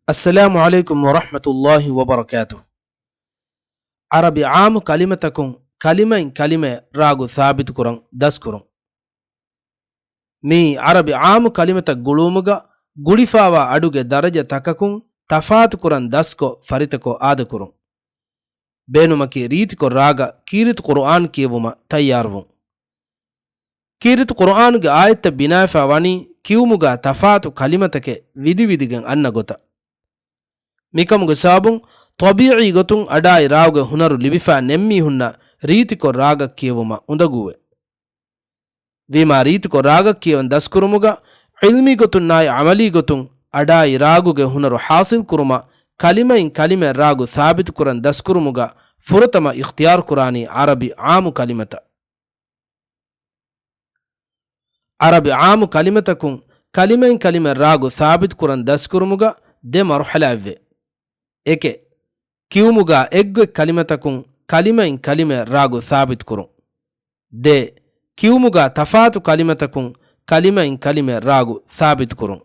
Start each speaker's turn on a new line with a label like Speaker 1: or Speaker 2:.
Speaker 1: السلام عليكم ورحمة الله وبركاته. عربي عام كلمتكم كلمة راغو ثابت كرن دس كرن. مي عربي عام كلمة قلومغا قلفاوا أدوغ درجة تككم تفات كرن دسكو فريتكو آد كرن. بينمكي ريتكو راغا كيرت قرآن كيوما تيارون. كيرت قرآن غا آيت بنافا واني كيومغا تفات كلمتك ويدي ويديغن أن غتا. ಮಿಕಮುಗ ಸಾಬುಂ ತಬೀಯಿ ಗೊತುಂ ಅಡಾಯಿ ರಾವುಗ ಹುನರು ಲಿಬಿಫಾ ನೆಮ್ಮಿ ಹುನ್ನ ರೀತಿಕೊ ರಾಗ ಕಿಯವುಮ ಉಂದಗುವೆ ವಿಮಾ ರೀತಿಕೊ ರಾಗ ಕಿಯವನ್ ದಸ್ಕುರುಮುಗ ಇಲ್ಮಿ ಗೊತುಂ ನಾಯ ಅಮಲಿ ಗೊತುಂ ಅಡಾಯಿ ರಾಗುಗೆ ಹುನರು ಹಾಸಿಲ್ ಕುರುಮ ಕಲಿಮೆಯಿನ್ ಕಲಿಮೆ ರಾಗು ಸಾಬಿತ್ ಕುರನ್ ದಸ್ಕುರುಮುಗ ಫುರತಮ ಇಖ್ತಿಯಾರ್ ಕುರಾನಿ ಅರಬಿ ಆಮು ಕಲಿಮತ ಅರಬಿ ಆಮು ಕಲಿಮತಕುಂ ಕಲಿಮೆಯಿನ್ ಕಲಿಮೆ ರಾಗು ಸಾಬಿತ್ ಕುರನ್ ದಸ್ಕುರುಮುಗ ದೆ ಮರುಹಲಾವ್ವೆ ಏಕೆ ಕಿವುಮುಗ ಎಗ್ವೆ ಕಲಿಮತಕುಂ ಕಲಿಮೆಯಿನ್ ಕಲಿಮೆ ರಾಗು ಸಾಬಿತ್ ಕುರುಂ ದೆ ಕಿವುಮುಗ ತಫಾತು ಕಲಿಮತಕುಂ ಕಲಿಮೆಯಿನ್ ಕಲಿಮೆ ರಾಗು ಸಾಬಿತ್ ಕುರುಂ.